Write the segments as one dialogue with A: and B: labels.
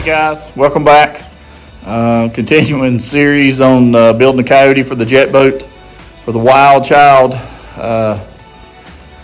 A: Hey guys, welcome back. Continuing series on building a Coyote for the jet boat for the Wild Child. Got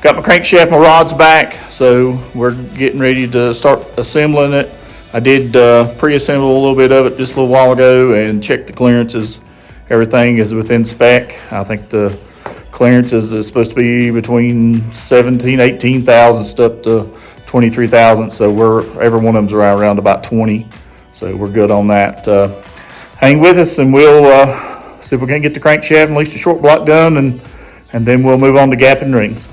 A: my crankshaft, my rods back, so we're getting ready to start assembling it. I did pre-assemble a little bit of it just a little while ago and checked the clearances. Everything is within spec. I think the clearances is supposed to be between 17, 18 thousandths up to 23,000. So every one of them's around about 20. So we're good on that. Hang with us and we'll see if we can get the crankshaft and at least a short block done, and then we'll move on to gapping rings.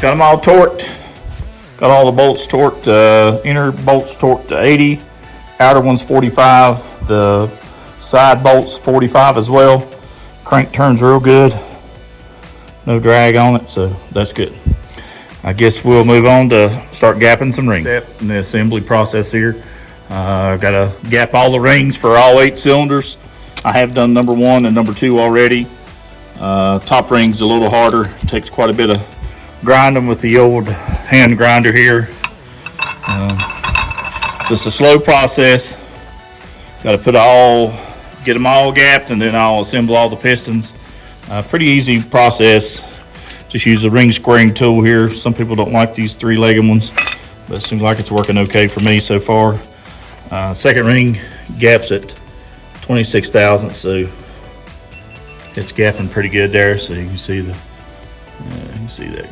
A: Got them all torqued. Got all the bolts torqued. Inner bolts torqued to 80. Outer one's 45. The side bolts 45 as well. Crank turns real good. No drag on it, so that's good. I guess we'll move on to start gapping some rings. Step in the assembly process here. I've got to gap all the rings for all 8 cylinders. I have done number 1 and number 2 already. Top ring's a little harder. It takes quite a bit of grinding with the old hand grinder here. Just a slow process. Got to get them all gapped, and then I'll assemble all the pistons. Pretty easy process. Just use the ring squaring tool here. Some people don't like these 3-legged ones, but it seems like it's working okay for me so far. Second ring gaps at 26 thousandths, so it's gapping pretty good there. So you can see that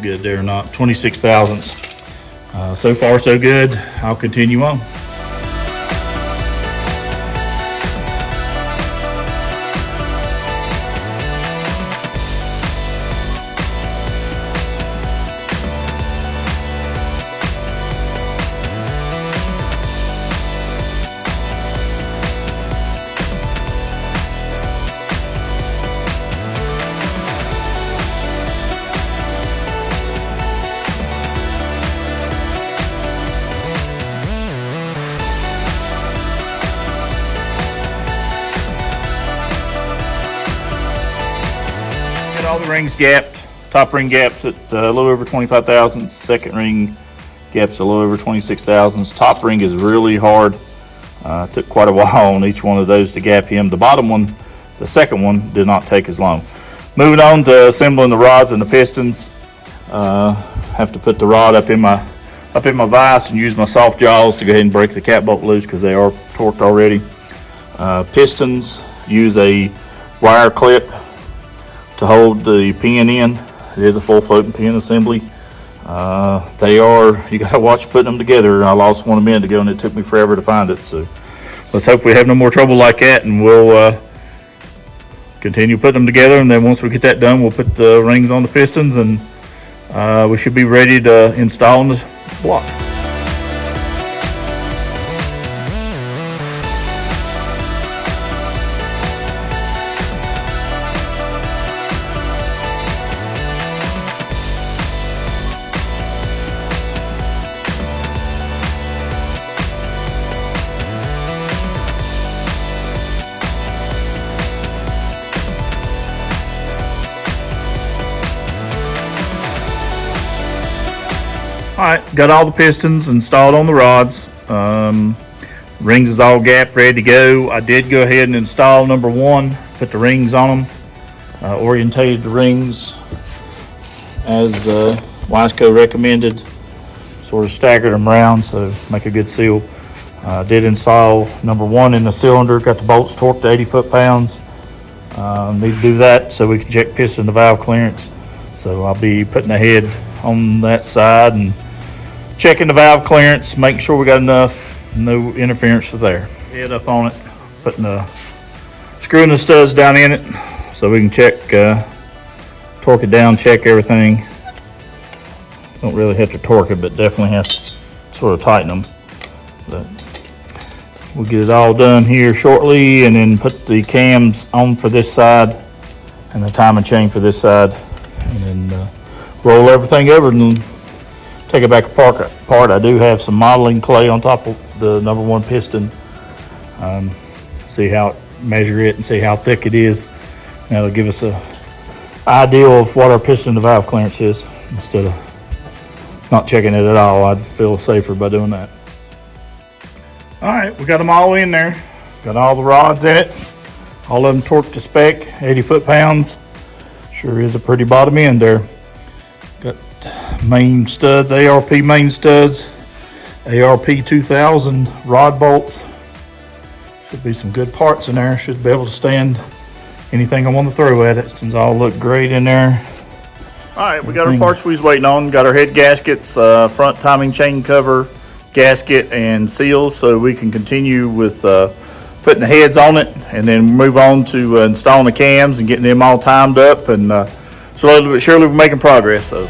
A: good there or not. 26 thousandths. So far so good. I'll continue on. All the rings gapped. Top ring gaps at a little over 25 thousandths. Second ring gaps a little over 26 thousandths. Top ring is really hard. Took quite a while on each one of those to gap him. The bottom one, the second one, did not take as long. Moving on to assembling the rods and the pistons. Have to put the rod up in my vise and use my soft jaws to go ahead and break the cap bolt loose because they are torqued already. Pistons, use a wire clip to hold the pin in. It is a full floating pin assembly. You gotta watch putting them together. I lost one a minute ago and it took me forever to find it. So let's hope we have no more trouble like that, and we'll continue putting them together. And then once we get that done, we'll put the rings on the pistons, and we should be ready to install in this block. Alright, got all the pistons installed on the rods. Rings is all gapped, ready to go. I did go ahead and install number 1, put the rings on them, orientated the rings as Wiseco recommended, sort of staggered them around so make a good seal. Did install number 1 in the cylinder, got the bolts torqued to 80 foot-pounds. Need to do that so we can check piston to valve clearance. So I'll be putting the head on that side and checking the valve clearance, making sure we got enough, no interference with there. Head up on it, putting the screwing the studs down in it so we can check, torque it down, check everything. Don't really have to torque it, but definitely have to sort of tighten them. But we'll get it all done here shortly, and then put the cams on for this side and the timing chain for this side, and then roll everything over and take it back apart. I do have some modeling clay on top of the number 1 piston. See how measure it and see how thick it is. That'll give us a idea of what our piston to valve clearance is, instead of not checking it at all. I'd feel safer by doing that. All right, we got them all in there. Got all the rods in it. All of them torqued to spec, 80 foot-pounds. Sure is a pretty bottom end there. Got main studs, ARP main studs, ARP 2000 rod bolts. Should be some good parts in there. Should be able to stand anything I want to throw at it. It's all look great in there. All right, we got our parts we was waiting on. Got our head gaskets, front timing chain cover, gasket, and seals, so we can continue with putting the heads on it, and then move on to installing the cams and getting them all timed up, and slowly but surely we're making progress. So.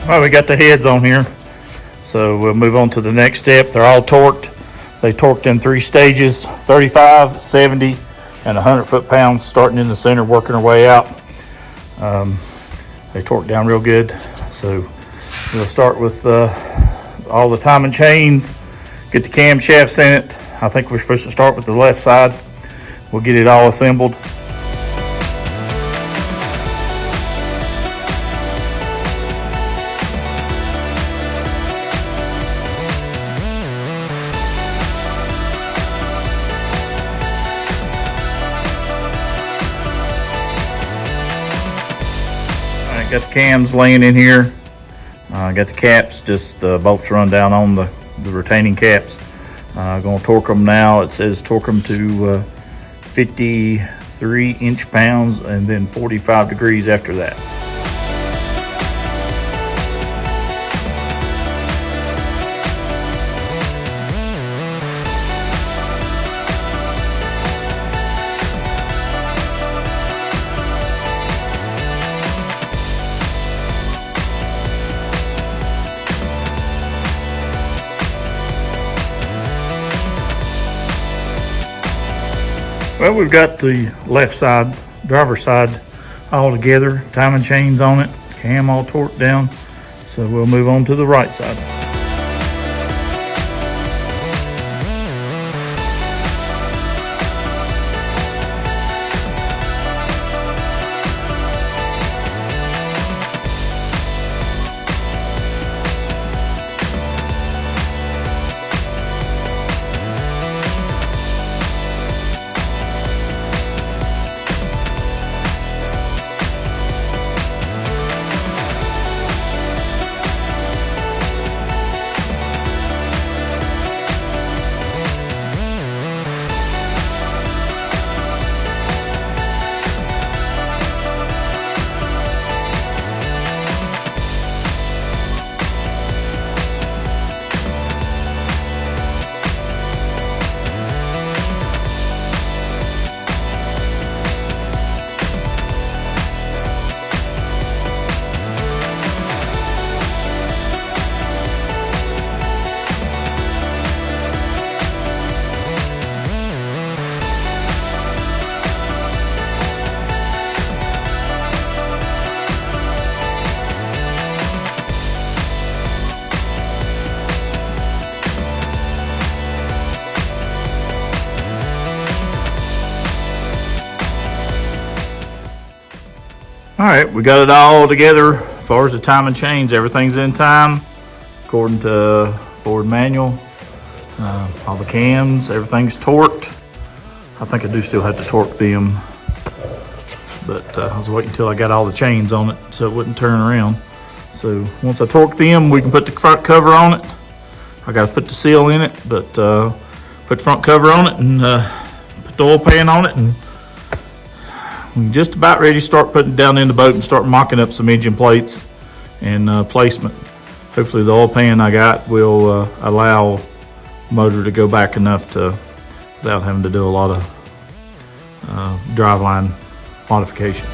A: Well, we got the heads on here, so we'll move on to the next step. They're all torqued. They torqued in 3 stages, 35, 70, and 100 foot-pounds, starting in the center, working our way out. They torqued down real good. So we'll start with all the timing chains, get the camshafts in it. I think we're supposed to start with the left side. We'll get it all assembled. Got the cams laying in here. Got the caps, just bolts run down on the retaining caps. Gonna torque them now. It says torque them to 53 inch-pounds and then 45 degrees after that. Well, we've got the left side, driver's side, all together, timing chains on it, cam all torqued down. So we'll move on to the right side. All right, we got it all together as far as the time and chains. Everything's in time according to Ford manual. All the cams, everything's torqued. I think I do still have to torque them, but I was waiting until I got all the chains on it so it wouldn't turn around. So once I torque them, we can put the front cover on it. I got to put the seal in it, but put the front cover on it and put the oil pan on it, and we're just about ready to start putting it down in the boat and start mocking up some engine plates and placement. Hopefully the oil pan I got will allow the motor to go back enough to without having to do a lot of driveline modification.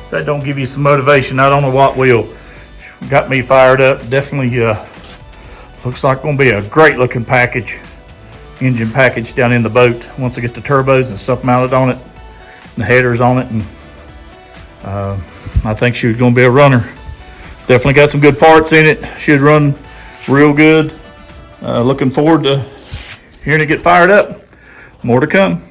A: If that don't give you some motivation, I don't know what will. Got me fired up. Definitely looks like going to be a great looking package, engine package down in the boat once I get the turbos and stuff mounted on it, and the headers on it, and I think she's going to be a runner. Definitely got some good parts in it. Should run real good. Looking forward to hearing it get fired up. More to come.